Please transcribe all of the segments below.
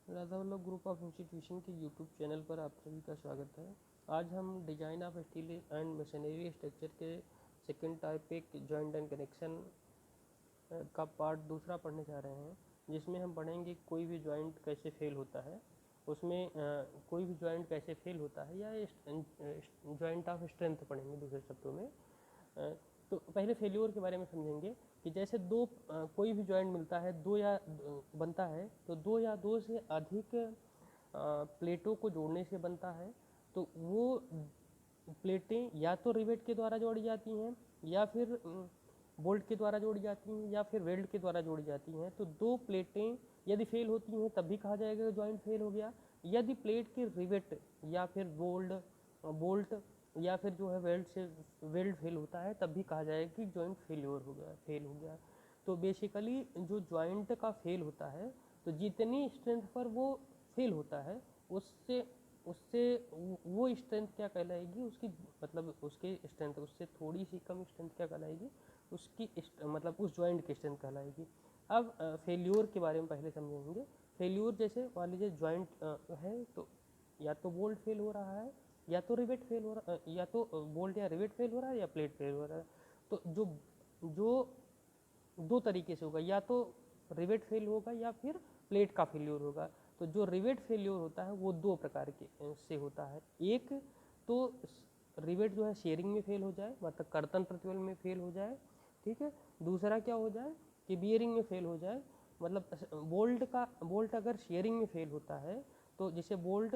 Radha Vallabh group of institution के YouTube channel पर आप सभी का स्वागत है। आज हम design of steel and machinery structure के सेकेंड टाइपिक जॉइंट एंड कनेक्शन का पार्ट दूसरा पढ़ने जा रहे हैं, जिसमें हम पढ़ेंगे कोई भी जॉइंट कैसे फेल होता है, उसमें कोई भी जॉइंट कैसे फेल होता है या जॉइंट ऑफ स्ट्रेंथ पढ़ेंगे दूसरे शब्दों में। तो पहले फेल्योर के बारे में समझेंगे कि जैसे कोई भी जॉइंट मिलता है, बनता है तो दो या दो से अधिक प्लेटों को जोड़ने से बनता है। तो वो प्लेटें या तो रिवेट के द्वारा जोड़ी जाती हैं या फिर बोल्ट के द्वारा जोड़ी जाती हैं या फिर वेल्ड के द्वारा जोड़ी जाती हैं। तो दो प्लेटें यदि फेल होती हैं तब भी कहा जाएगा कि जॉइंट फेल हो गया। यदि प्लेट के रिवेट या फिर बोल्ट या फिर जो है वेल्ड फेल होता है तब भी कहा जाएगा कि जॉइंट फेल हो गया। तो बेसिकली जो जॉइंट का फेल होता है, तो जितनी स्ट्रेंथ पर वो फेल होता है उससे उससे वो स्ट्रेंथ क्या कहलाएगी, उसकी मतलब उसके स्ट्रेंथ उससे थोड़ी सी कम स्ट्रेंथ क्या कहलाएगी, उसकी मतलब उस जॉइंट की स्ट्रेंथ कहलाएगी। अब फेल्योर के बारे में पहले समझेंगे। फेल्योर जैसे मान लीजिए जॉइंट है, तो या तो बोल्ट फेल हो रहा है या तो रिवेट फेल हो रहा या तो बोल्ट या रिवेट फेल हो रहा है या प्लेट फेल हो रहा है। तो जो दो तरीके से होगा, या तो रिवेट फेल होगा या फिर प्लेट का फेल्योर होगा। तो जो रिवेट फेल्योर होता है वो दो प्रकार के से होता है। एक तो रिवेट जो है शेयरिंग में फेल हो जाए, मतलब कर्तन प्रतिबल में फेल हो जाए, ठीक है। दूसरा क्या हो जाए कि बियरिंग में फेल हो जाए, मतलब बोल्ट अगर शेयरिंग में फेल होता है तो जैसे बोल्ट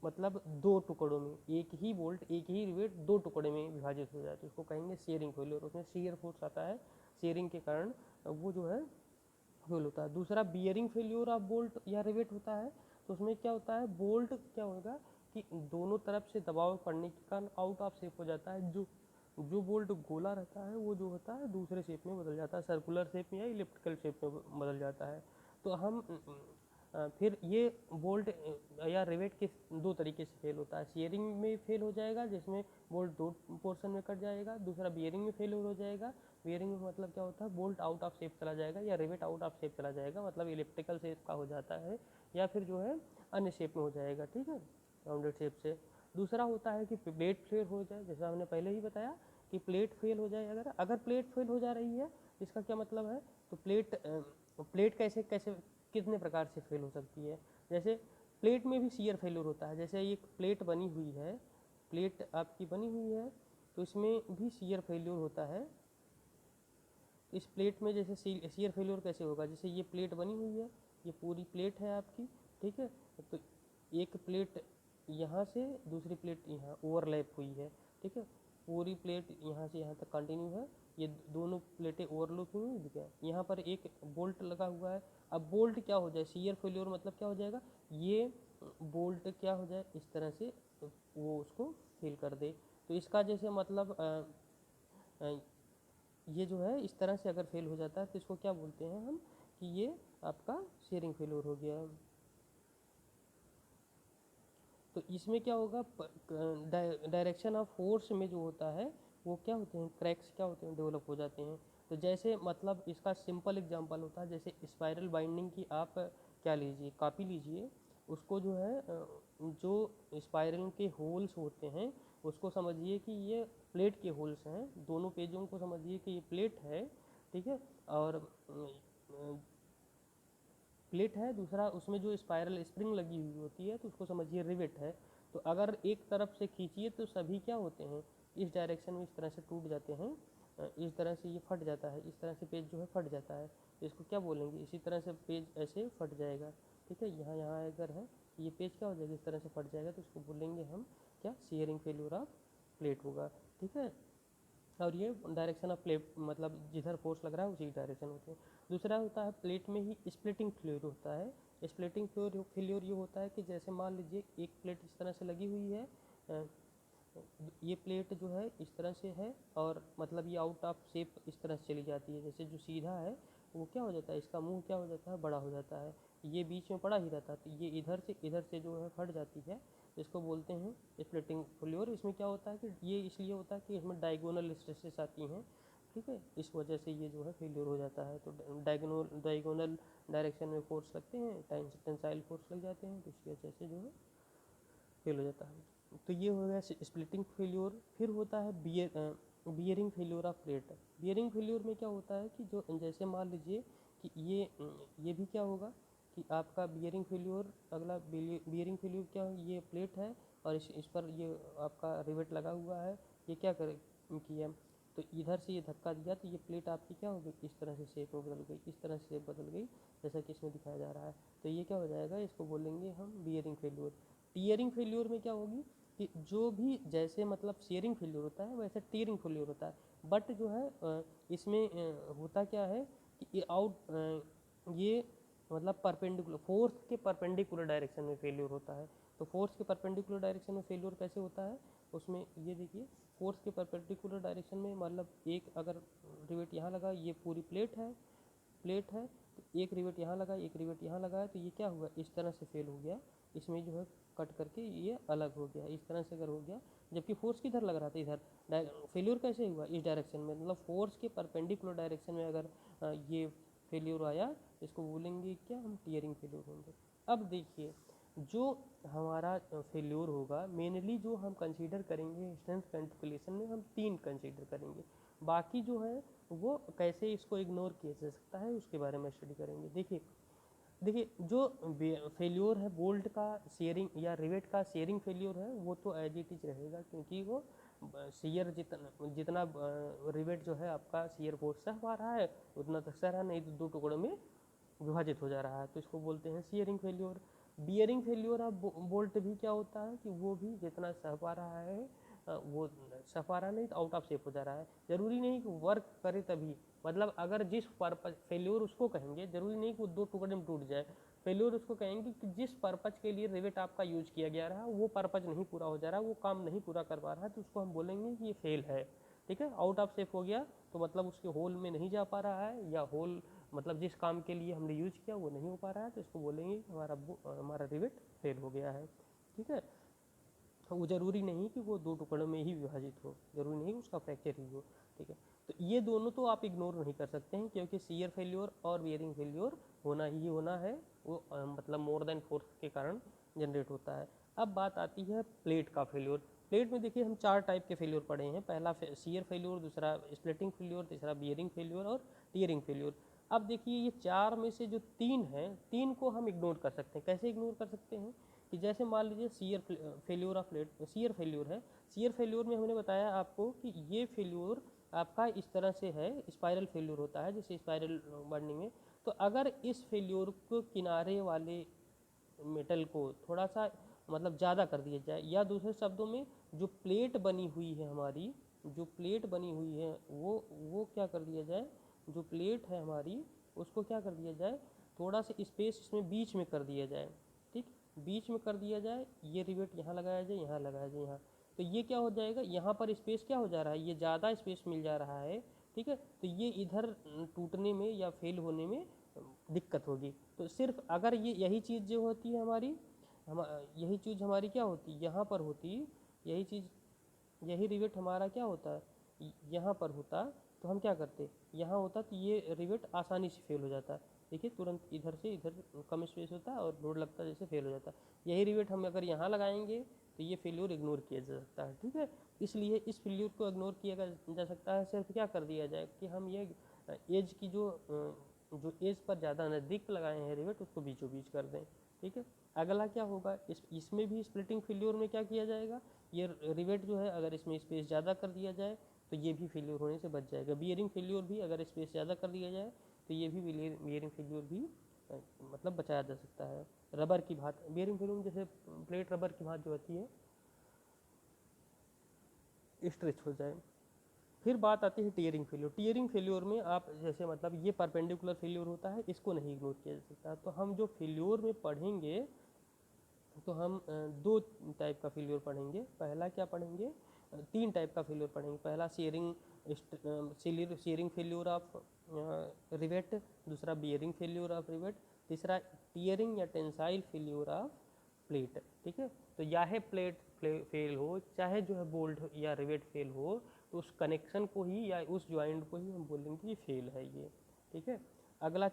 मतलब दो टुकड़ों में, एक ही बोल्ट एक ही रिवेट दो टुकड़े में विभाजित हो जाए तो उसको कहेंगे शेयरिंग फेल्योर। उसमें शेयर फोर्स आता है, शेयरिंग के कारण वो जो है फेल होता है। दूसरा बियरिंग फेल्योर ऑफ बोल्ट या रिवेट होता है। तो उसमें क्या होता है, बोल्ट क्या होगा कि दोनों तरफ से दबाव पड़ने के कारण आउट ऑफ शेप हो जाता है। जो बोल्ट गोला रहता है वो जो होता है दूसरे शेप में बदल जाता है, सर्कुलर शेप में या इलिप्टिकल शेप में बदल जाता है। तो हम फिर ये बोल्ट या रिवेट के दो तरीके से फेल होता है। शेयरिंग में फेल हो जाएगा जिसमें बोल्ट दो पोर्शन में कट जाएगा। दूसरा बियरिंग में फेल हो जाएगा। बियरिंग में मतलब क्या होता है, बोल्ट आउट ऑफ शेप चला जाएगा या रिवेट आउट ऑफ शेप चला जाएगा, मतलब इलिप्टिकल शेप का हो जाता है या फिर जो है अन्य शेप में हो जाएगा, ठीक है, राउंडेड शेप से। दूसरा होता है कि प्लेट फेल हो जाए, जैसा हमने पहले ही बताया कि प्लेट फेल हो जाए। अगर प्लेट फेल हो जा रही है इसका क्या मतलब है, तो प्लेट कैसे कैसे कितने प्रकार से फेल हो सकती है। जैसे प्लेट में भी शियर फेल्योर होता है। जैसे एक प्लेट बनी हुई है, प्लेट आपकी बनी हुई है तो इसमें भी शियर फेल्योर होता है। इस प्लेट में जैसे शियर फेल्योर कैसे होगा, जैसे ये प्लेट बनी हुई है, ये पूरी प्लेट है आपकी, ठीक है। तो एक प्लेट यहाँ से दूसरी प्लेट यहाँ ओवरलैप हुई है, ठीक है। पूरी प्लेट यहाँ से यहाँ तक कंटिन्यू है, ये दोनों प्लेटें ओवरलैप हुई, ठीक है। यहाँ पर एक बोल्ट लगा हुआ है। अब बोल्ट क्या हो जाए, शियर फेल्योर मतलब क्या हो जाएगा, ये बोल्ट क्या हो जाए इस तरह से वो उसको फेल कर दे। तो इसका जैसे मतलब ये जो है इस तरह से अगर फेल हो जाता है तो इसको क्या बोलते हैं हम, कि ये आपका शेयरिंग फेल्योर हो गया। तो इसमें क्या होगा, डायरेक्शन ऑफ फोर्स में जो होता है वो क्या होते हैं, क्रैक्स क्या होते हैं, डेवलप हो जाते हैं। तो जैसे मतलब इसका सिंपल एग्जांपल होता है, जैसे स्पाइरल बाइंडिंग की आप क्या लीजिए, कॉपी लीजिए, उसको जो है जो स्पाइरल के होल्स होते हैं उसको समझिए कि ये प्लेट के होल्स हैं। दोनों पेजों को समझिए कि ये प्लेट है, ठीक है, और प्लेट है। दूसरा उसमें जो स्पाइरल स्प्रिंग लगी हुई होती है तो उसको समझिए रिवेट है। तो अगर एक तरफ से खींचिए तो सभी क्या होते हैं, इस डायरेक्शन में इस तरह से टूट जाते हैं, इस तरह से ये फट जाता है, इस तरह से पेज जो है फट जाता है। इसको क्या बोलेंगे, इसी तरह से पेज ऐसे फट जाएगा, ठीक है। यहाँ यहाँ अगर है ये पेज क्या हो जाएगा, इस तरह से फट जाएगा, तो इसको बोलेंगे हम क्या, शेयरिंग फेल्योर ऑफ प्लेट होगा, ठीक है। और ये डायरेक्शन ऑफ प्लेट मतलब जिधर फोर्स लग रहा है उसी डायरेक्शन होती है। दूसरा होता है प्लेट में ही स्प्लिटिंग फेल्योर होता है। स्प्लिटिंग फेल्योर ये होता है कि जैसे मान लीजिए एक प्लेट इस तरह से लगी हुई है, ये प्लेट जो है इस तरह से है और मतलब ये आउट ऑफ शेप इस तरह से चली जाती है। जैसे जो सीधा है वो क्या हो जाता है, इसका मुंह क्या हो जाता है, बड़ा हो जाता है, ये बीच में पड़ा ही रहता है, तो ये इधर से जो है फट जाती है। इसको बोलते हैं स्प्लिटिंग फेल्योर। इसमें क्या होता है कि ये इसलिए होता है कि इसमें डायगोनल स्ट्रेसेस आती हैं, ठीक है। इस वजह से ये जो है फेल्योर हो जाता है। तो डायगोनल डायरेक्शन में फोर्स लगते हैं, टेंसाइल फोर्स लग जाते हैं, तो इसकी वजह से जो है फेल हो जाता है। तो ये हो गया स्प्लिटिंग फेल्योर। फिर होता है bearing failure of plate. Bearing failure में क्या होता है कि जो जैसे मान लीजिए कि ये भी क्या होगा कि आपका बियरिंग फेल्योर, अगला बियरिंग फेल्योर क्या है, ये प्लेट है और इस पर ये आपका रिवेट लगा हुआ है, ये क्या करे किया, तो इधर से ये धक्का दिया तो ये प्लेट आपकी क्या हो गई, इस तरह से शेप में बदल गई, इस तरह से शेप बदल गई, जैसा कि इसमें दिखाया जा रहा है। तो ये क्या हो जाएगा, इसको बोलेंगे हम बियरिंग फेल्योर। टीयरिंग फेल्योर में क्या होगी कि जो भी जैसे मतलब शेयरिंग फेल्योर होता है वैसे टीयरिंग फेल्योर होता है, बट जो है इसमें होता क्या है कि ये मतलब परपेंडिकुलर, फोर्स के परपेंडिकुलर डायरेक्शन में फेल्योर होता है। तो फोर्स के परपेंडिकुलर डायरेक्शन में फेल्योर कैसे होता है, उसमें ये देखिए, फोर्स के परपेंडिकुलर डायरेक्शन में मतलब एक अगर रिवेट यहाँ लगा, ये पूरी प्लेट है तो एक रिवेट यहाँ लगा, एक रिवेट यहाँ लगा है, तो ये क्या हुआ, इस तरह से फेल हो गया, इसमें जो है कट करके ये अलग हो गया, इस तरह से अगर हो गया, जबकि फोर्स किधर लग रहा था, इधर। फेल्योर कैसे हुआ, इस डायरेक्शन में, मतलब फोर्स के परपेंडिकुलर डायरेक्शन में अगर ये फेल्योर आया, इसको बोलेंगे क्या हम, टीयरिंग फेल्योर होंगे। अब देखिए, जो हमारा फेल्योर होगा मेनली जो हम कंसीडर करेंगे स्ट्रेंथ कैलकुलेशन में, हम 3 कंसीडर करेंगे, बाकी जो है वो कैसे इसको इग्नोर किया जा सकता है उसके बारे में स्टडी करेंगे। देखिए जो फेल्योर है बोल्ट का शेयरिंग या रिवेट का शेयरिंग फेल्योर है, वो तो एज इट इज रहेगा, क्योंकि वो शेयर जितना रिवेट जो है आपका शेयर फोर्स सह पा रहा है उतना तक सह रहा, नहीं तो 2 टुकड़ों में विभाजित हो जा रहा है, तो इसको बोलते हैं sharing failure. Bearing failure of bolt भी क्या होता है कि वो भी जितना सह पा रहा है वो सह पा रहा नहीं तो आउट ऑफ शेप हो जा रहा है। जरूरी नहीं कि वर्क करे तभी, मतलब अगर जिस पर्पज, फेल्योर उसको कहेंगे, जरूरी नहीं कि वो 2 टुकड़े में टूट जाए, फेल्योर उसको कहेंगे कि जिस पर्पज के लिए रिवेट आपका यूज किया गया रहा वो पर्पज नहीं पूरा हो जा रहा, वो काम नहीं पूरा कर पा रहा है, तो उसको हम बोलेंगे कि ये फेल है। ठीक है, आउट ऑफ शेप हो गया तो मतलब उसके होल में नहीं जा पा रहा है, या होल मतलब जिस काम के लिए हमने यूज किया वो नहीं हो पा रहा है, तो इसको बोलेंगे हमारा रिवेट फेल हो गया है। ठीक है, तो वो ज़रूरी नहीं कि वो 2 टुकड़ों में ही विभाजित हो, ज़रूरी नहीं उसका फ्रैक्चर ही हो। ठीक है, तो ये दोनों तो आप इग्नोर नहीं कर सकते हैं, क्योंकि शियर फेल्योर और बियरिंग फेल्योर होना ही होना है, वो मतलब मोर देन फोर्स के कारण जनरेट होता है। अब बात आती है प्लेट का फेल्योर। प्लेट में देखिए हम 4 टाइप के फेल्योर पढ़े हैं, पहला शियर फेल्योर, दूसरा स्प्लिटिंग फेल्योर, तीसरा बियरिंग फेल्योर और टीयरिंग फेल्योर। अब देखिए ये 4 में से जो 3 हैं, 3 को हम इग्नोर कर सकते हैं। कैसे इग्नोर कर सकते हैं कि जैसे मान लीजिए shear failure of plate, shear failure है, शियर फेल्योर में हमने बताया आपको कि ये फेल्योर आपका इस तरह से है, स्पाइरल फेल्योर होता है, जैसे स्पाइरल बर्निंग में। तो अगर इस फेल्योर को किनारे वाले मेटल को थोड़ा सा मतलब ज़्यादा कर दिया जाए, या दूसरे शब्दों में जो प्लेट बनी हुई है हमारी, जो प्लेट बनी हुई है वो क्या कर दिया जाए, जो प्लेट है हमारी उसको क्या कर दिया जाए, थोड़ा सा स्पेस इसमें बीच में कर दिया जाए। ठीक, बीच में कर दिया जाए, ये रिवेट यहाँ लगाया जाए, यहाँ लगाया जाए, यहाँ, तो ये क्या हो जाएगा, यहाँ पर स्पेस क्या हो जा रहा है, ये ज़्यादा स्पेस मिल जा रहा है। ठीक है, तो ये इधर टूटने में या फेल होने में दिक्कत होगी। तो सिर्फ अगर ये यही चीज़ जो होती है हमारी, हम यही चीज़ हमारी क्या होती, यहाँ पर होती, यही चीज़, यही रिवेट हमारा क्या होता है, यहाँ पर होता, तो हम क्या करते, यहाँ होता तो ये रिवेट आसानी से फेल हो जाता। देखिए तुरंत इधर से इधर कम स्पेस होता है और लोड लगता है, जैसे फेल हो जाता। यही रिवेट हम अगर यहाँ लगाएंगे तो ये फेल्योर इग्नोर किया जा सकता है। ठीक है, इसलिए इस फेल्योर को इग्नोर किया जा सकता है, सिर्फ क्या कर दिया जाए कि हम ये एज की जो एज पर ज़्यादा नज़दीक लगाए हैं रिवेट, उसको बीचों बीच कर दें। ठीक है, अगला क्या होगा, इसमें भी स्प्लिटिंग फेल्योर में क्या किया जाएगा, ये रिवेट जो है अगर इसमें स्पेस ज़्यादा कर दिया जाए तो ये भी फेल्योर होने से बच जाएगा। बियरिंग फेल्योर भी अगर स्पेस ज़्यादा कर दिया जाए तो ये भी बियरिंग फेल्योर भी मतलब बचाया जा सकता है। रबर की भात, बियरिंग फेल्योर जैसे प्लेट रबर की भात जो होती है स्ट्रेच हो जाए। फिर बात आती है टीयरिंग फेल्योर। टीयरिंग फेल्योर में आप जैसे मतलब ये परपेंडिकुलर फेल्योर होता है, इसको नहीं इग्नोर किया जा सकता। तो हम जो फेल्योर में पढ़ेंगे तो हम 2 टाइप का फेल्योर पढ़ेंगे। पहला क्या पढ़ेंगे, 3 टाइप का फेल्योर पढ़ेंगे। पहला शेयरिंग फेल्योर ऑफ रिवेट, दूसरा बियरिंग फेल्योर ऑफ रिवेट, तीसरा टीयरिंग या टेंसाइल फेल्योर ऑफ प्लेट। ठीक है, तो चाहे प्लेट फेल हो, चाहे जो है बोल्ट या रिवेट फेल हो, तो तो उस कनेक्शन को ही या उस ज्वाइंट को ही हम बोलेंगे कि फेल है ये, ठीक है। अगली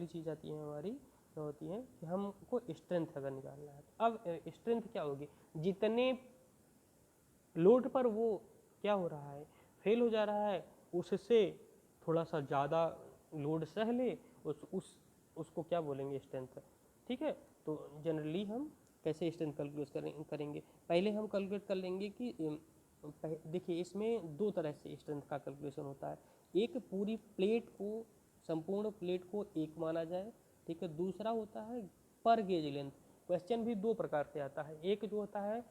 चीज़ आती है हमारी, क्या होती है कि हमको स्ट्रेंथ अगर निकालना है। अब स्ट्रेंथ क्या होगी, जितने लोड पर वो क्या हो रहा है, फेल हो जा रहा है, उससे थोड़ा सा ज़्यादा लोड सह ले, उसको क्या बोलेंगे, स्ट्रेंथ, ठीक है। तो जनरली हम कैसे स्ट्रेंथ कैलकुलेट करेंगे, पहले हम कैलकुलेट कर लेंगे कि देखिए इसमें दो तरह से स्ट्रेंथ का कैलकुलेशन होता है। एक पूरी प्लेट को, संपूर्ण प्लेट को एक माना जाए, ठीक है। दूसरा होता है पर गेज लेंथ। क्वेश्चन भी दो प्रकार से आता है, एक जो होता है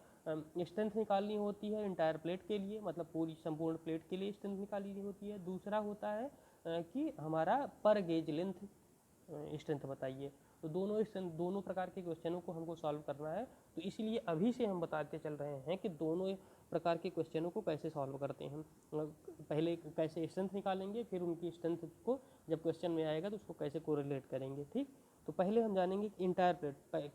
स्ट्रेंथ निकालनी होती है इंटायर प्लेट के लिए, मतलब पूरी संपूर्ण प्लेट के लिए स्ट्रेंथ निकालनी होती है। दूसरा होता है कि हमारा पर गेज लेंथ स्ट्रेंथ बताइए। तो दोनों प्रकार के क्वेश्चनों को हमको सॉल्व करना है, तो इसलिए अभी से हम बताते चल रहे हैं कि दोनों प्रकार के क्वेश्चनों को कैसे सॉल्व करते हैं। पहले कैसे स्ट्रेंथ निकालेंगे, फिर उनकी स्ट्रेंथ को जब क्वेश्चन में आएगा तो उसको कैसे कोरिलेट करेंगे, ठीक। तो पहले हम जानेंगे इंटायर प्लेट।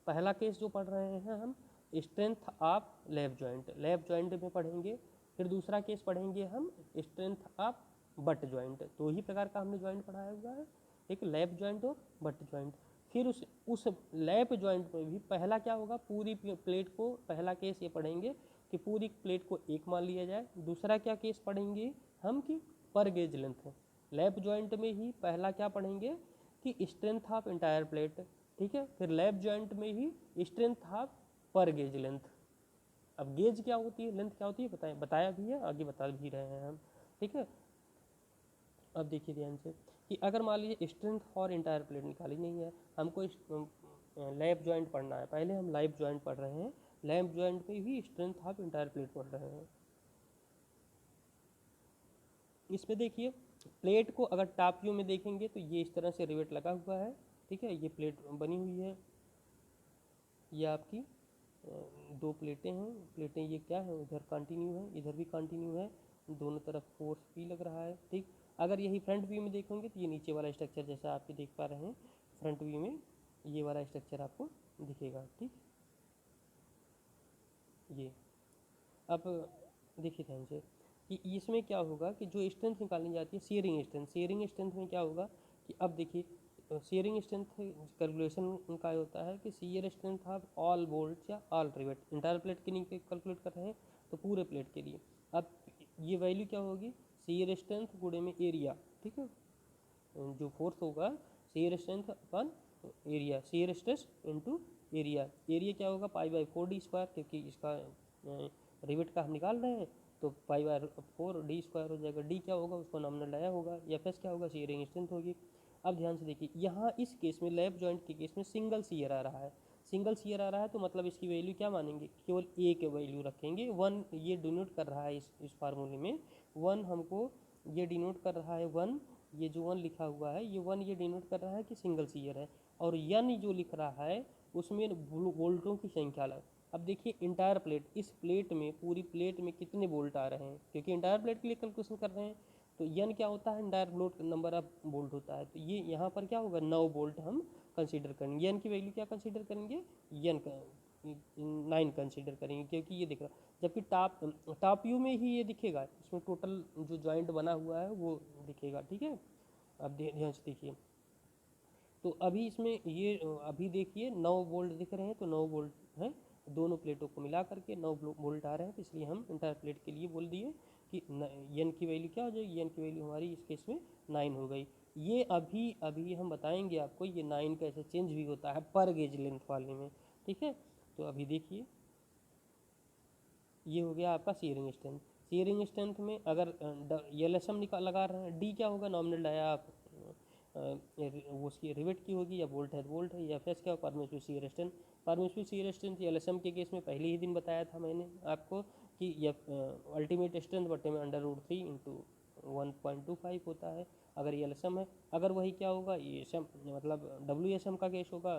पहला केस जो पढ़ रहे हैं हम, स्ट्रेंथ ऑफ लैप जॉइंट में पढ़ेंगे। फिर दूसरा केस पढ़ेंगे हम स्ट्रेंथ ऑफ बट जॉइंट। दो ही प्रकार का हमने जॉइंट पढ़ाया हुआ है, एक लैप जॉइंट और बट जॉइंट। फिर उस लैप जॉइंट में भी पहला क्या होगा, पूरी प्लेट को, पहला केस ये पढ़ेंगे कि पूरी प्लेट को एक मान लिया जाए। दूसरा क्या केस पढ़ेंगे हम कि पर गेज लेंथ है। लैप जॉइंट में ही पहला क्या पढ़ेंगे कि स्ट्रेंथ ऑफ इंटायर प्लेट, ठीक है। फिर लैप जॉइंट में ही स्ट्रेंथ ऑफ पर गेज लेंथ। अब गेज क्या होती है, लेंथ क्या होती है बताया भी है, आगे बता भी रहे हैं हम, ठीक है। अब देखिए ध्यान से कि अगर मान लीजिए स्ट्रेंथ फॉर इंटायर प्लेट निकाली नहीं है, हमको लैप जॉइंट पढ़ना है। पहले हम लैप जॉइंट पढ़ रहे हैं, लैप जॉइंट में भी स्ट्रेंथ ऑफ इंटायर प्लेट पढ़ रहे हैं। इसमें देखिए प्लेट को अगर टॉप व्यू में देखेंगे तो ये इस तरह से रिवेट लगा हुआ है, ठीक है। ये प्लेट बनी हुई है, ये आपकी दो प्लेटें हैं। प्लेटें ये क्या है, उधर कंटिन्यू है, इधर भी कंटिन्यू है, दोनों तरफ फोर्स भी लग रहा है, ठीक। अगर यही फ्रंट व्यू में देखेंगे तो ये नीचे वाला स्ट्रक्चर जैसा आपके देख पा रहे हैं, फ्रंट व्यू में ये वाला स्ट्रक्चर आपको दिखेगा, ठीक। ये अब देखिए ध्यान से कि इसमें क्या होगा कि जो स्ट्रेंथ निकालनी जाती है शेयरिंग स्ट्रेंथ में क्या होगा कि अब देखिए शेयरिंग स्ट्रेंथ कैलकुलेशन का होता है कि shear strength of all bolt या ऑल रिवेट। इंटायर प्लेट के लिए कैलकुलेट कर रहे हैं तो पूरे प्लेट के लिए। अब ये वैल्यू क्या होगी, शेयर स्ट्रेंथ गुणे में एरिया, ठीक है। जो फोर्स होगा शेयर स्ट्रेंथ अपन area, shear stress into area. Area क्या होगा π/4d², क्योंकि इसका रिवेट का हम निकाल रहे हैं, तो π/4d² हो जाएगा। डी क्या होगा, उसको नॉमिनल लाया होगा। एफ क्या होगा, शेयरिंग स्ट्रेंथ होगी। अब ध्यान से देखिए यहाँ इस केस में लैप जॉइंट के केस में सिंगल शेयर आ रहा है, सिंगल शेयर आ रहा है, तो मतलब इसकी वैल्यू क्या मानेंगे, केवल ए के वैल्यू रखेंगे। 1 ये डिनोट कर रहा है इस फार्मूले में, 1 हमको ये डिनोट कर रहा है 1, ये जो 1 लिखा हुआ है ये 1 ये डिनोट कर रहा है कि सिंगल शेयर है। और एन जो लिख रहा है उसमें बोल्टों की संख्या अलग। अब देखिए इंटायर प्लेट, इस प्लेट में, पूरी प्लेट में कितने बोल्ट आ रहे हैं, क्योंकि इंटायर प्लेट के लिए कैलकुलेशन कर रहे हैं, तो एन क्या होता है, entire bolt number of bolt होता है। तो ये यहाँ पर क्या होगा, 9 बोल्ट हम कंसीडर करेंगे। एन की वैल्यू क्या कंसीडर करेंगे, एन का 9 कंसीडर करेंगे, क्योंकि ये दिख रहा है। जबकि टॉप व्यू में ही ये दिखेगा, इसमें टोटल जो जॉइंट बना हुआ है वो दिखेगा, ठीक है। अब ध्यान से देखिए, तो अभी इसमें ये अभी देखिए 9 बोल्ट दिख रहे हैं, तो 9 बोल्ट हैं, दोनों प्लेटों को मिला करके 9 बोल्ट आ रहे हैं, तो इसलिए हम इंटायर प्लेट के लिए बोल दिए कि एन की वैल्यू क्या हो जाएगी, एन की वैल्यू हमारी इस केस में 9 हो गई। ये अभी हम बताएंगे आपको ये 9 कैसे चेंज भी होता है पर गेज लेंथ वाले में, ठीक है। तो अभी देखिए ये हो गया आपका शेयरिंग स्ट्रेंथ। शेयरिंग स्ट्रेंथ में अगर LSM लगा रहे हैं, डी क्या होगा, नॉमिनल डाया आप वो उसकी रिवेट की होगी, या बोल्ट है बोल्ट है, या फेस क्या होगा, permissive shear strength. Permissive shear strength LSM के केस में पहले ही दिन बताया था मैंने आपको कि अल्टीमेट स्ट्रेंथ बटे में √3 इंटू 1.25 होता है अगर ये LSM है। अगर वही क्या होगा, ये मतलब WSM का केस होगा,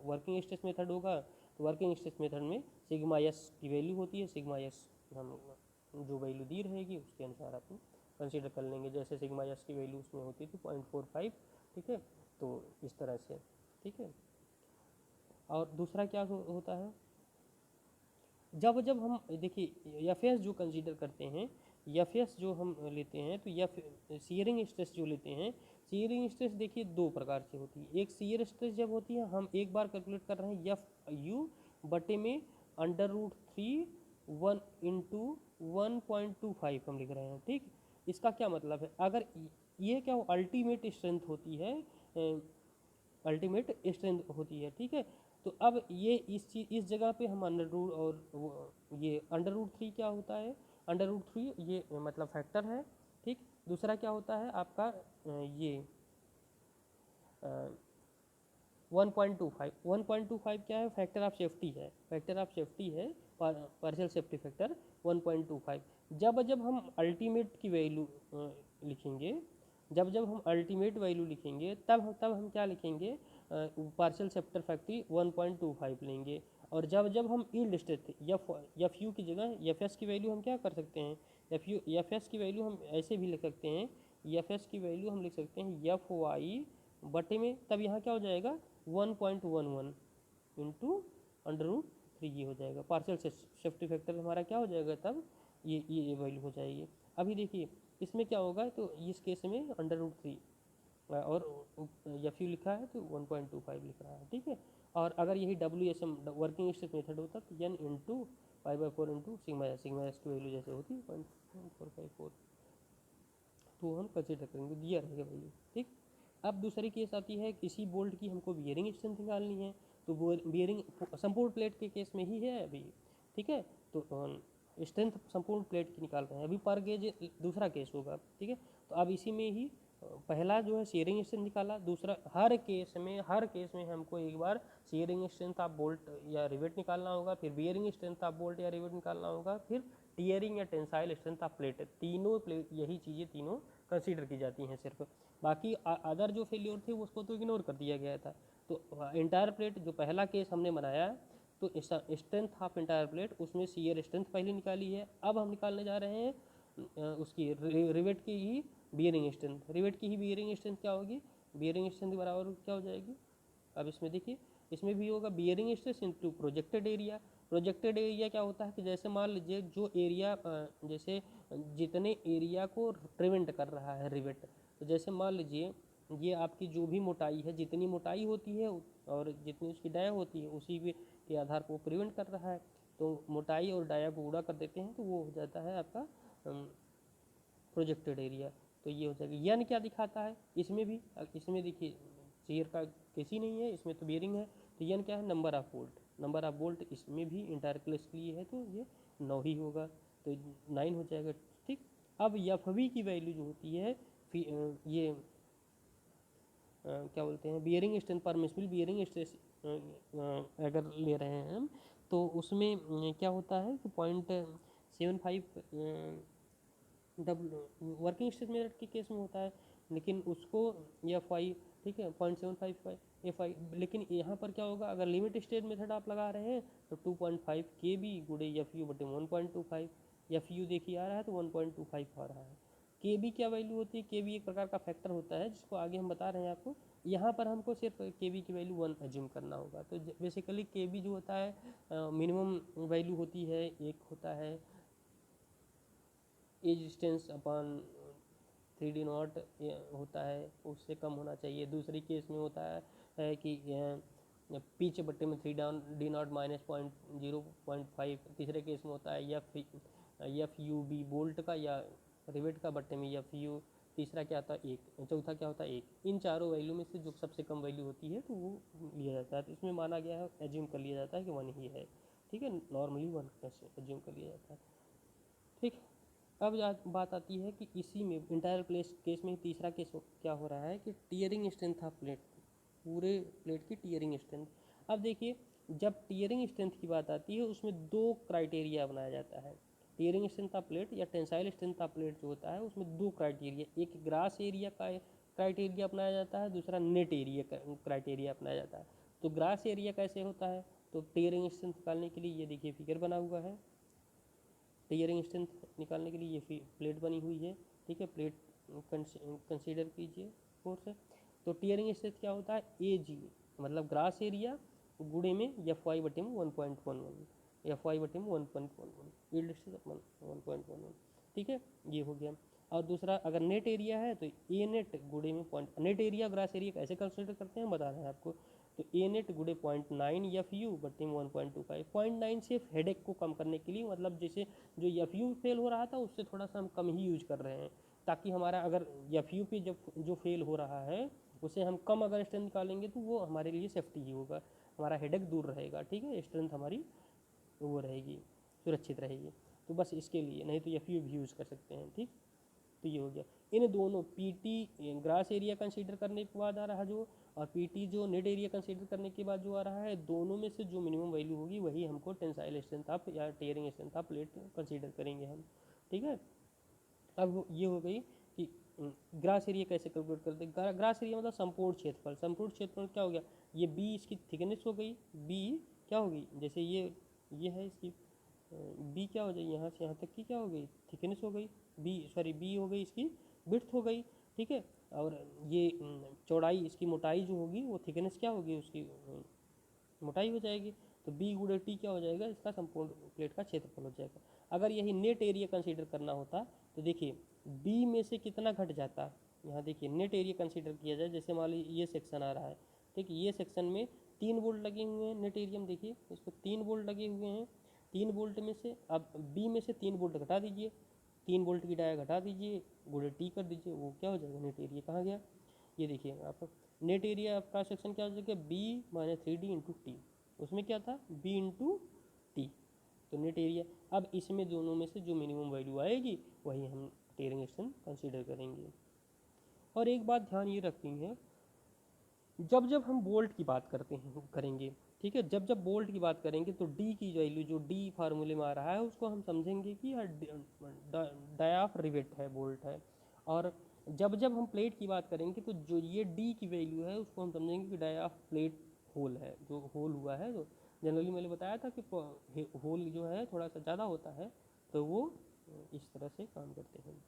वर्किंग स्ट्रेस मेथड होगा, तो वर्किंग स्ट्रेस मेथड में सिग्मा एस की वैल्यू होती है, सिग्मा एस हम जो वैल्यू दी रहेगी उसके अनुसार आप कंसीडर कर लेंगे। जैसे सिग्मा एस की वैल्यू उसमें होती थी 0.45, ठीक है। तो इस तरह से, ठीक है। और दूसरा क्या होता है, जब जब हम देखिए एफ एस जो कंसीडर करते हैं, एफ एस जो हम लेते हैं, तो एफ शीयरिंग स्ट्रेस जो लेते हैं, शीयरिंग स्ट्रेस देखिए दो प्रकार से होती है। एक शीयर स्ट्रेस जब होती है, हम एक बार कैलकुलेट कर रहे हैं एफ यू बटे में √3 1 इंटू 1.25 हम लिख रहे हैं, ठीक। इसका क्या मतलब है, अगर ये क्या अल्टीमेट स्ट्रेंथ होती है, अल्टीमेट स्ट्रेंथ होती है, ठीक है। तो अब ये इस जगह पे हम अंडर रूट और ये √3 क्या होता है, √3 ये मतलब फैक्टर है, ठीक। दूसरा क्या होता है आपका ये 1.25 क्या है, फैक्टर ऑफ सेफ्टी है, फैक्टर ऑफ सेफ्टी है, पार्शियल सेफ्टी फैक्टर 1.25। जब जब हम अल्टीमेट की वैल्यू लिखेंगे, जब जब हम अल्टीमेट वैल्यू लिखेंगे, तब हम क्या लिखेंगे, पार्शियल सेफ्टर फैक्ट्री 1.25 लेंगे। और जब जब हम यील्ड स्ट्रेंथ एफ यू की जगह एफ एस की वैल्यू हम क्या कर सकते हैं, एफ एस की वैल्यू हम ऐसे भी लिख सकते हैं, एफ एस की वैल्यू हम लिख सकते हैं एफ वाई बटे में, तब यहाँ क्या हो जाएगा 1.11 इंटू √3 ये हो जाएगा, पार्शियल सेफ्टी फैक्टर हमारा क्या हो जाएगा तब, ये वैल्यू हो जाएगी। अभी देखिए इसमें क्या होगा, तो इस केस में √3 और एफ यू लिखा है तो 1.25 लिख रहा है, ठीक है। और अगर यही W S M working stress method होता तो एन इंटू पाई/4 इंटू सिग्मा एस की वैल्यू जैसे होती 0.454, तो हम कंसिडर करेंगे, दिया रहेगा वैल्यू, ठीक। अब दूसरी केस आती है, किसी बोल्ट की हमको बियरिंग स्ट्रेंथ निकालनी है, तो वो बियरिंग संपूर्ण प्लेट के केस में ही है अभी, ठीक है। तो स्ट्रेंथ संपूर्ण प्लेट की निकाल रहे हैं, अभी पर गेज दूसरा केस होगा, ठीक है। तो अब इसी में ही पहला जो है शेयरिंग स्ट्रेंथ निकाला, दूसरा हर केस में हमको एक बार शेयरिंग स्ट्रेंथ ऑफ बोल्ट या रिवेट निकालना होगा, फिर बियरिंग स्ट्रेंथ ऑफ बोल्ट या रिवेट निकालना होगा, फिर टियरिंग या टेंसाइल स्ट्रेंथ ऑफ प्लेट, तीनों प्लेट यही चीज़ें तीनों कंसीडर की जाती हैं सिर्फ। बाकी अदर जो फेलियर थे उसको तो इग्नोर कर दिया गया था। तो इंटायर प्लेट जो पहला केस हमने बनाया, तो स्ट्रेंथ ऑफ इंटायर प्लेट उसमें शियर स्ट्रेंथ पहले निकाली है, अब हम निकालने जा रहे हैं उसकी रिवेट की ही बियरिंग स्ट्रेंथ। रिवेट की ही बियरिंग स्ट्रेंथ क्या होगी, बियरिंग स्ट्रेंथ बराबर क्या हो जाएगी, अब इसमें देखिए इसमें भी होगा bearing stress into projected area. Projected area क्या होता है कि जैसे मान लीजिए जो एरिया जैसे जितने एरिया को प्रिवेंट कर रहा है रिवेट, तो जैसे मान लीजिए ये आपकी जो भी मोटाई है, जितनी मोटाई होती है और जितनी उसकी डाया होती है, उसी के आधार पर वो प्रिवेंट कर रहा है। तो मोटाई और डाया को गुणा कर देते हैं तो वो हो जाता है आपका प्रोजेक्टेड एरिया। तो ये हो जाएगा। यन क्या दिखाता है, इसमें देखिए शेयर का केस ही नहीं है, इसमें तो बियरिंग है। तो यन क्या है, number of bolt, number of bolt इसमें भी इंटायर क्लेस के लिए है, तो ये 9 ही होगा, तो 9 हो जाएगा, ठीक। अब एफ वी की वैल्यू जो होती है ये क्या बोलते हैं, bearing strength permissible bearing stress अगर ले रहे हैं हम, तो उसमें क्या होता है कि 0.75 डब्ल्यू वर्किंग स्ट्रेस मेथड के केस में होता है, लेकिन उसको एफ आई, ठीक है 0.75 एफ आई, लेकिन यहाँ पर क्या होगा, अगर लिमिट स्टेट मेथड आप लगा रहे हैं तो 2.5 के बी गुड़े एफ यू बटे 1.25, एफ यू देखिए आ रहा है तो 1.25 आ रहा है। के बी क्या वैल्यू होती है, के बी एक प्रकार का फैक्टर होता है जिसको आगे हम बता रहे हैं आपको। यहाँ पर हमको सिर्फ के बी की वैल्यू 1 एज्यूम करना होगा। तो बेसिकली के बी जो होता है मिनिमम वैल्यू होती है, एक होता है एज डिस्टेंस अपॉन 3d0 होता है, उससे कम होना चाहिए। दूसरी केस में होता है कि पिच बट्टे में 3d0 माइनस 0.5। तीसरे केस में होता है एफ यू बी बोल्ट का या रिवेट का बट्टे में एफ यू। तीसरा क्या होता है 1, चौथा क्या होता है 1। इन चारों वैल्यू में से जो सबसे कम वैल्यू होती है तो वो लिया जाता है। तो इसमें माना गया है, एज्यूम कर लिया जाता है कि 1 ही है, ठीक है, नॉर्मली 1 एज्यूम कर लिया जाता है, ठीक। अब बात आती है कि इसी में इंटायर केस में तीसरा केस क्या हो रहा है कि टियरिंग स्ट्रेंथ ऑफ प्लेट, पूरे प्लेट की टियरिंग स्ट्रेंथ। अब देखिए जब टियरिंग स्ट्रेंथ की बात आती है उसमें 2 क्राइटेरिया बनाया जाता है। टियरिंग स्ट्रेंथ ऑफ प्लेट या टेंसाइल स्ट्रेंथ ऑफ प्लेट जो होता है उसमें 2 क्राइटेरिया, एक ग्रास एरिया का क्राइटेरिया अपनाया जाता है, दूसरा नेट एरिया क्राइटेरिया अपनाया जाता है। तो ग्रास एरिया कैसे होता है, तो टियरिंग स्ट्रेंथ निकालने के लिए ये देखिए फिगर बना हुआ है, टियरिंग स्ट्रेंथ निकालने के लिए ये प्लेट बनी हुई है, ठीक है। प्लेट कंसीडर कीजिए फोर्स है। तो टियरिंग स्ट्रेंथ क्या होता है, ए जी मतलब ग्रास एरिया गुणे में एफ वाई बटे में 1.11, एफ वाई बटे में 1.11, यील्ड स्ट्रेंथ अपन 1.11, ठीक है, ये हो गया। और दूसरा अगर नेट एरिया है तो ए नेट गुड़े में point, net area grass area कैसे कंसिडर करते हैं बता रहे हैं आपको, तो ए नेट गुड़े 0.9 एफ यू बटे 1.25, 0.9 सिर्फ हेडेक को कम करने के लिए, मतलब जैसे जो एफ यू फेल हो रहा था उससे थोड़ा सा हम कम ही यूज कर रहे हैं, ताकि हमारा अगर एफ यू पे जब जो फेल हो रहा है उसे हम कम अगर स्ट्रेंथ निकालेंगे तो वो हमारे लिए सेफ्टी ही होगा, हमारा हेडेक दूर रहेगा, ठीक है, स्ट्रेंथ हमारी वो रहेगी, सुरक्षित रहेगी। तो बस इसके लिए, नहीं तो एफ यू भी यूज़ कर सकते हैं, ठीक। तो ये हो गया। इन दोनों पीटी ग्रास एरिया कंसीडर करने के बाद आ रहा जो, और पीटी जो नेट एरिया कंसीडर करने के बाद जो आ रहा है, दोनों में से जो मिनिमम वैल्यू होगी वही हमको टेंसाइल स्ट्रेंथ ऑफ या tearing strength of plate consider करेंगे हम, ठीक है। अब ये हो गई कि ग्रास एरिया कैसे कैलकुलेट करते हैं। ग्रास एरिया मतलब संपूर्ण क्षेत्रफल, संपूर्ण क्षेत्रफल क्या हो गया, ये बी इसकी थिकनेस हो गई, बी क्या होगी, जैसे ये है इसकी बी क्या हो जाएगी, यहाँ से यहाँ तक की क्या हो गई, थिकनेस हो गई, बी हो गई इसकी विड्थ हो गई, ठीक है। और ये चौड़ाई, इसकी मोटाई जो होगी वो थिकनेस क्या होगी उसकी मोटाई हो जाएगी, तो बी गुणे टी क्या हो जाएगा, इसका संपूर्ण प्लेट का क्षेत्रफल हो जाएगा। अगर यही नेट एरिया कंसीडर करना होता तो देखिए बी में से कितना घट जाता, यहाँ देखिए नेट एरिया कंसीडर किया जाए, जैसे मान लीजिए ये सेक्शन आ रहा है, ठीक है, ये सेक्शन में 3 बोल्ट लगे हुए हैं, नेट एरिया में देखिए इसको 3 बोल्ट लगे हुए हैं, 3 बोल्ट में से अब बी में से 3 बोल्ट घटा दीजिए, 3 बोल्ट की डाया घटा दीजिए, गुणे टी कर दीजिए, वो क्या हो जाएगा, नेट एरिया कहाँ गया, ये देखिए आप नेट एरिया आपका सेक्शन क्या हो जाएगा, B minus 3D into T, उसमें क्या था बी इंटू टी, तो नेट एरिया। अब इसमें दोनों में से जो मिनिमम वैल्यू आएगी वही हम टीयरिंग स्ट्रेंथ कंसीडर करेंगे। और एक बात ध्यान ये रखनी है, जब जब हम बोल्ट की बात करते हैं करेंगे, ठीक है, जब जब बोल्ट की बात करेंगे तो डी की वैल्यू जो डी फार्मूले में आ रहा है उसको हम समझेंगे कि डायाफ रिवेट है, बोल्ट है। और जब जब हम प्लेट की बात करेंगे तो जो ये डी की वैल्यू है उसको हम समझेंगे कि डायाफ प्लेट होल है, जो होल हुआ है, जो जनरली मैंने बताया था कि होल जो है थोड़ा सा ज़्यादा होता है, तो वो इस तरह से काम करते हैं।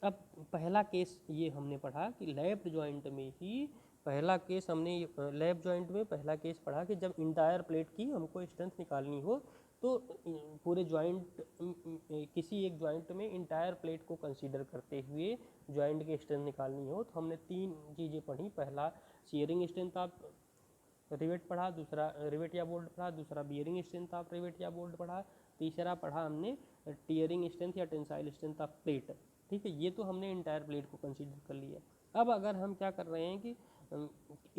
अब पहला केस ये हमने पढ़ा कि लेफ्ट जॉइंट में ही पहला केस हमने लेफ्ट जॉइंट में पहला केस पढ़ा कि जब इंटायर प्लेट की हमको स्ट्रेंथ निकालनी हो तो पूरे जॉइंट किसी एक जॉइंट में इंटायर प्लेट को कंसीडर करते हुए जॉइंट की स्ट्रेंथ निकालनी हो तो हमने 3 चीज़ें पढ़ी। पहला शियरिंग स्ट्रेंथ ऑफ रिवेट पढ़ा, दूसरा रिवेट या बोल्ट पढ़ा, दूसरा बियरिंग स्ट्रेंथ ऑफ रिवेट या बोल्ट पढ़ा, तीसरा पढ़ा हमने टीयरिंग स्ट्रेंथ या टेंसाइल स्ट्रेंथ ऑफ प्लेट, ठीक है। ये तो हमने इंटायर प्लेट को कंसीडर कर लिया। अब अगर हम क्या कर रहे हैं कि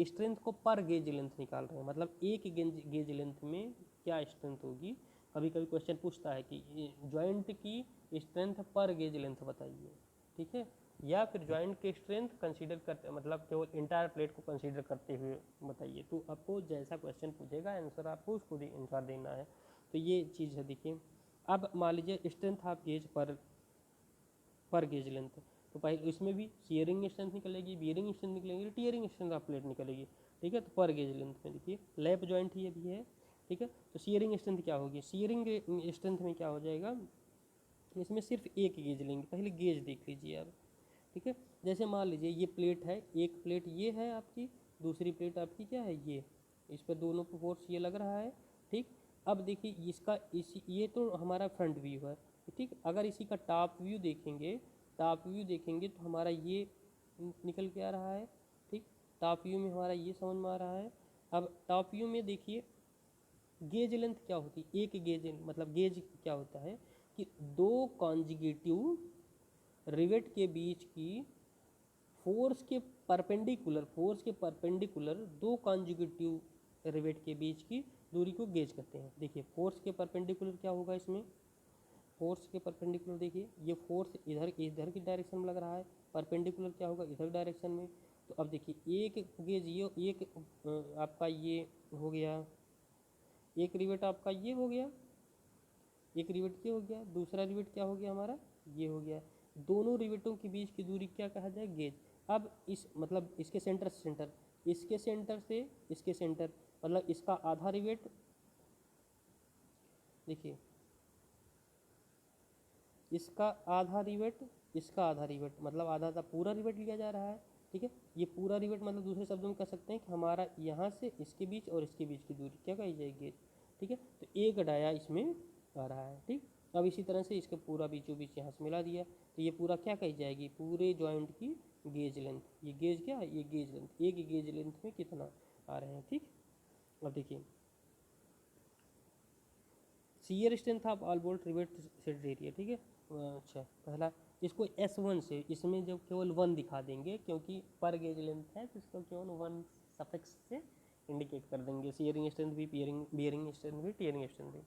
स्ट्रेंथ को पर गेज लेंथ निकाल रहे हैं, मतलब एक गेज लेंथ में क्या स्ट्रेंथ होगी, कभी कभी क्वेश्चन पूछता है कि जॉइंट की स्ट्रेंथ पर गेज लेंथ बताइए, ठीक है, या फिर जॉइंट की स्ट्रेंथ कंसीडर करते मतलब केवल इंटायर प्लेट को कंसीडर करते हुए बताइए। तो आपको जैसा क्वेश्चन पूछेगा आंसर आपको उसको आंसर देना है। तो ये चीज़ है, देखिए अब मान लीजिए स्ट्रेंथ ऑफ गेज पर गेज लेंथ, तो पहले इसमें भी शियरिंग स्ट्रेंथ निकलेगी, बियरिंग स्ट्रेंथ निकलेगी, टीयरिंग स्ट्रेंथ ऑफ प्लेट निकलेगी, ठीक है। तो पर गेज लेंथ में देखिए लैप जॉइंट ही अभी है, ठीक है। तो शियरिंग स्ट्रेंथ क्या होगी, शियरिंग स्ट्रेंथ में क्या हो जाएगा, इसमें सिर्फ एक गेज लेंगे, पहले गेज देख लीजिए आप, ठीक है। जैसे मान लीजिए ये प्लेट है, एक प्लेट ये है आपकी, दूसरी प्लेट आपकी क्या है ये, इस पर दोनों पर फोर्स ये लग रहा है, ठीक। अब देखिए इसका ये तो हमारा फ्रंट व्यू है, ठीक। अगर इसी का टॉप व्यू देखेंगे, टॉप व्यू देखेंगे तो हमारा ये निकल के आ रहा है, ठीक। टॉप व्यू में हमारा ये समझ में आ रहा है। अब टॉप व्यू में देखिए गेज लेंथ क्या होती है, एक गेज मतलब गेज क्या होता है कि दो कॉन्जिगेटिव रिवेट के बीच की फोर्स के परपेंडिकुलर दो कॉन्जिगेटिव रिवेट के बीच की दूरी को गेज करते हैं। देखिए फोर्स के परपेंडिकुलर क्या होगा, इसमें फोर्स के परपेंडिकुलर देखिए ये फोर्स इधर इधर की डायरेक्शन में लग रहा है, परपेंडिकुलर क्या होगा इधर डायरेक्शन में। तो अब देखिए एक गेज ये एक आपका ये हो गया, एक रिवेट आपका ये हो गया, एक रिवेट ये हो गया, दूसरा रिवेट क्या हो गया हमारा ये हो गया। दोनों रिवेटों के बीच की दूरी क्या कहा जाए, गेज। अब इस मतलब इसके सेंटर से सेंटर, इसके सेंटर से इसके सेंटर, मतलब इसका आधा रिवेट, देखिए इसका आधा रिवेट, इसका आधा रिवेट, मतलब आधा आधा पूरा रिवेट लिया जा रहा है, ठीक है। ये पूरा रिवेट मतलब दूसरे शब्दों में कह सकते हैं कि हमारा यहाँ से इसके बीच और इसके बीच की दूरी क्या कही जाएगी, ठीक है। तो एक डाया इसमें आ रहा है, ठीक। अब इसी तरह से इसका पूरा बीचों बीच यहाँ से मिला दिया, तो ये पूरा क्या कही जाएगी, पूरे जॉइंट की गेज लेंथ। ये गेज क्या है, ये गेज लेंथ, एक गेज लेंथ में कितना आ रहे हैं, ठीक। अब देखिए shear strength of all bolt rivet set area, ठीक है। अच्छा, पहला इसको S1 से, इसमें जब केवल 1 दिखा देंगे क्योंकि पर गेज लेंथ है तो इसको केवल 1 सफिक्स से इंडिकेट कर देंगे। शियरिंग स्ट्रेंथ भी, बियरिंग स्ट्रेंथ भी, टियरिंग स्ट्रेंथ भी।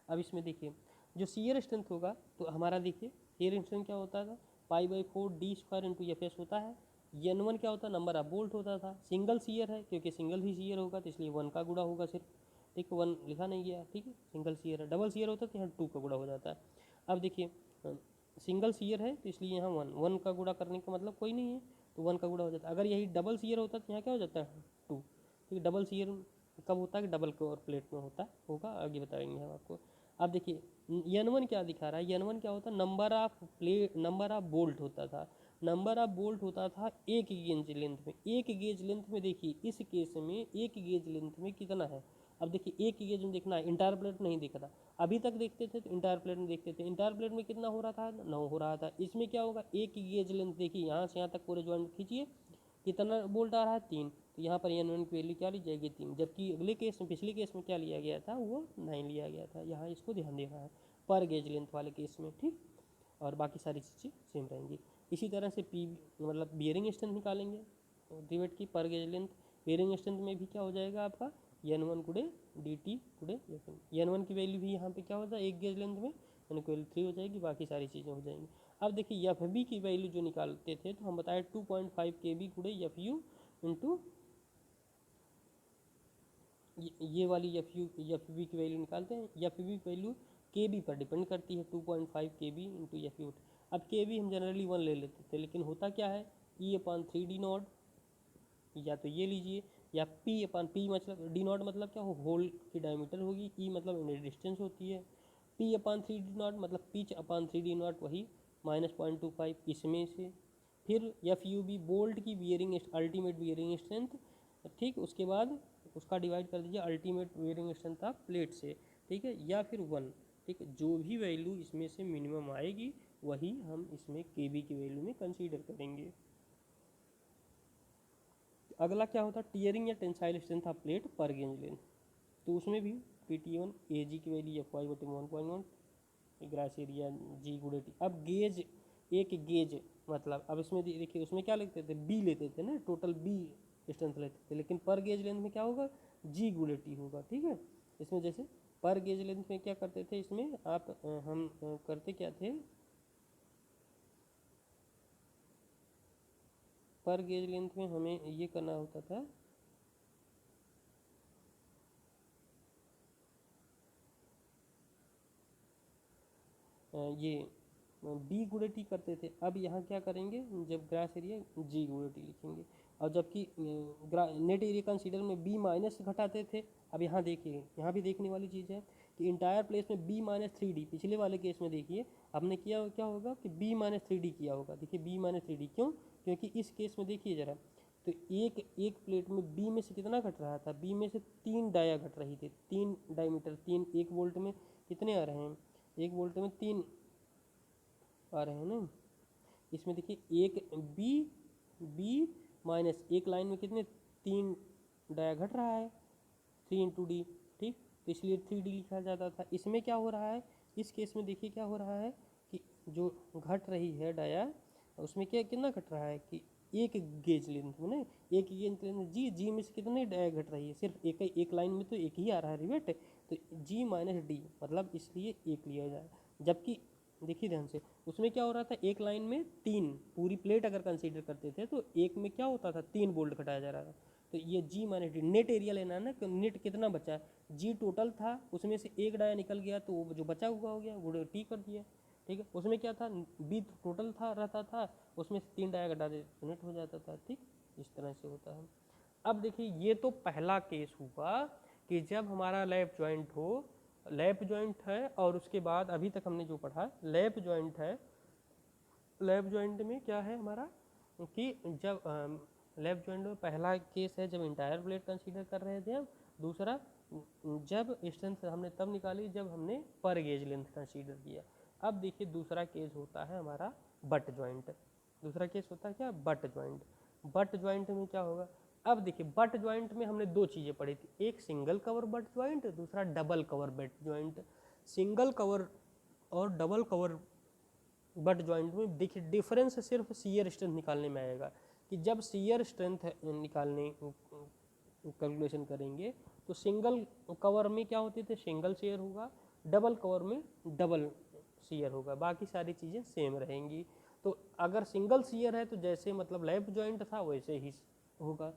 अब इसमें देखिए जो शियर स्ट्रेंथ होगा तो हमारा देखिए शियर स्ट्रेंथ क्या होता था, पाई/4 D square into F S होता है। N1 क्या होता है, नंबर ऑफ बोल्ट होता था। सिंगल शियर है क्योंकि सिंगल ही शियर होगा तो इसलिए 1 का गुणा होगा सिर्फ, ठीक। 1 लिखा नहीं गया, ठीक है। सिंगल शियर है, डबल शियर होता है तो यहाँ 2 का गुणा हो जाता है। अब देखिए सिंगल शियर है तो इसलिए यहाँ 1 का गुणा करने का मतलब कोई नहीं है, तो 1 का गुणा हो जाता है। अगर यही डबल शियर होता तो यहाँ क्या हो जाता है, 2, ठीक। डबल शियर कब होता है कि डबल को और प्लेट में होता होगा, आगे बताएंगे हम आपको। अब देखिए N1 क्या दिखा रहा है, N1 क्या होता है, नंबर ऑफ बोल्ट होता था। नंबर ऑफ बोल्ट होता था एक गेज लेंथ में। एक गेज लेंथ में देखिए इस केस में एक गेज लेंथ में कितना है। अब देखिए एक गेज में देखना है, इंटायर प्लेट नहीं दिख रहा। अभी तक देखते थे तो इंटायर प्लेट में देखते थे, इंटायर प्लेट में कितना हो रहा था, 9 हो रहा था। इसमें क्या होगा, एक गेज लेंथ देखिए यहाँ से यहाँ तक पूरे जॉइंट खींचिए, कितना बोल्ट आ रहा है, 3। तो यहाँ पर N1 की वैल्यू क्या ली जाएगी, 3। जबकि अगले केस में, पिछले केस में क्या लिया गया था, वो 9 लिया गया था। यहाँ इसको ध्यान देना है पर गेज लेंथ वाले केस में, ठीक। और बाकी सारी चीज़ें सेम रहेंगी। इसी तरह से पी मतलब बियरिंग स्ट्रेंथ निकालेंगे रिवेट की पर गेज लेंथ। बियरिंग स्ट्रेंथ में भी क्या हो जाएगा आपका N1 गुणे dt गुणे N1 की वैल्यू भी यहाँ पे क्या होता है, एक गेज लेंथ में N की वैल्यू 3 हो जाएगी, बाकी सारी चीज़ें हो जाएंगी। अब देखिए FB की वैल्यू जो निकालते थे तो हम बताए 2.5 kb गुणे FU इंटू ये वाली FB की वैल्यू निकालते हैं। FB की वैल्यू KB पर डिपेंड करती है, 2.5 KB इंटू FU। अब KB हम जनरली 1 ले लेते थे, लेकिन होता क्या है, E/3D नॉट, या तो ये लीजिए, या P/P मतलब डी नॉट मतलब क्या हो, होल की डायमीटर होगी, E मतलब डिस्टेंस होती है, P/3D नॉट मतलब पिच/3D नॉट वही -0.25 इसमें से। फिर FUB बोल्ट की बियरिंग अल्टीमेट बियरिंग स्ट्रेंथ, ठीक। उसके बाद उसका डिवाइड कर दीजिए ultimate bearing strength of plate से, ठीक है, या फिर 1, ठीक है। जो भी वैल्यू इसमें से मिनिमम आएगी वही हम इसमें KB की वैल्यू में कंसीडर करेंगे। अगला क्या होता है, टियरिंग या टेंसाइल स्ट्रेंथ ऑफ प्लेट पर गेज लेंथ। तो उसमें भी PT1 AG की value FY/1.1, grass area G गुणे T। अब गेज, एक गेज मतलब अब इसमें देखिए उसमें क्या लेते थे, B लेते थे ना, टोटल B स्ट्रेंथ लेते थे, लेकिन पर गेज लेंथ में क्या होगा, G गुणे T होगा, ठीक है। इसमें जैसे पर गेज लेंथ में क्या करते थे, इसमें आप हम करते क्या थे, पर गेज लेंथ में हमें ये करना होता था, ये B गुणे T करते थे। अब यहाँ क्या करेंगे, जब ग्रास एरिया G गुणे T लिखेंगे, और जबकि नेट एरिया कंसीडर में B माइनस घटाते थे। अब यहाँ देखिए, यहाँ भी देखने वाली चीज़ है कि इंटायर प्लेस में B-3D, पिछले वाले केस में देखिए हमने किया क्या होगा कि B-3D किया होगा। देखिए B-3D क्यों, क्योंकि इस केस में देखिए ज़रा, तो एक प्लेट में B में से कितना घट रहा था, B में से 3 डाया घट रही थी, 3 डायमीटर, 3 1 वोल्ट में कितने आ रहे हैं, 1 वोल्ट में 3 आ रहे हैं ना। इसमें देखिए एक बी माइनस एक लाइन में कितने, 3 डाया घट रहा है, 3 इंटू डी, ठीक। तो इसलिए 3D लिखा जाता था। इसमें क्या हो रहा है, इस केस में देखिए क्या हो रहा है कि जो घट रही है डाया, उसमें क्या कितना घट रहा है कि एक गेज लेंथ में ना, एक गेज लेंथ जी में से कितनी डाया घट रही है, सिर्फ एक लाइन में तो एक ही आ रहा है रिवेट, तो G-D मतलब इसलिए एक लिया जाए। जबकि देखिए ध्यान से, उसमें क्या हो रहा था, एक लाइन में 3, पूरी प्लेट अगर कंसीडर करते थे तो एक में क्या होता था, 3 बोल्ट घटाया जा रहा था। तो ये G-D नेट एरिया लेना है ना, कि नेट कितना बचा है, G टोटल था, उसमें से एक डाया निकल गया तो वो जो बचा हुआ हो गया वो T कर दिया, ठीक है। उसमें क्या था, B टोटल था रहता था, उसमें से 3 डाया घटा दे तो नेट हो जाता था, ठीक। इस तरह से होता है। अब देखिए ये तो पहला केस हुआ कि जब हमारा लैप जॉइंट हो, लैप जॉइंट है, और उसके बाद अभी तक हमने जो पढ़ा लैप जॉइंट है। लैप जॉइंट में क्या है हमारा कि जब लेफ्ट जॉइंट में पहला केस है जब इंटायर प्लेट कंसीडर कर रहे थे हम, दूसरा जब स्ट्रेंथ हमने तब निकाली जब हमने पर गेज लेंथ कंसीडर किया। अब देखिए दूसरा केस होता है हमारा बट जॉइंट। दूसरा केस होता है क्या, बट जॉइंट। बट जॉइंट में क्या होगा, अब देखिए बट जॉइंट में हमने दो चीज़ें पढ़ी थी, एक सिंगल कवर बट जॉइंट, दूसरा double cover butt joint. Single cover और डबल कवर बट जॉइंट में देखिए डिफरेंस सिर्फ शियर स्ट्रेंथ निकालने में आएगा कि जब शियर स्ट्रेंथ निकालने कैलकुलेशन करेंगे तो सिंगल कवर में क्या होते थे, सिंगल शियर होगा, डबल कवर में डबल शियर होगा, बाकी सारी चीज़ें सेम रहेंगी। तो अगर सिंगल शियर है तो जैसे मतलब लेफ्ट जॉइंट था वैसे ही होगा।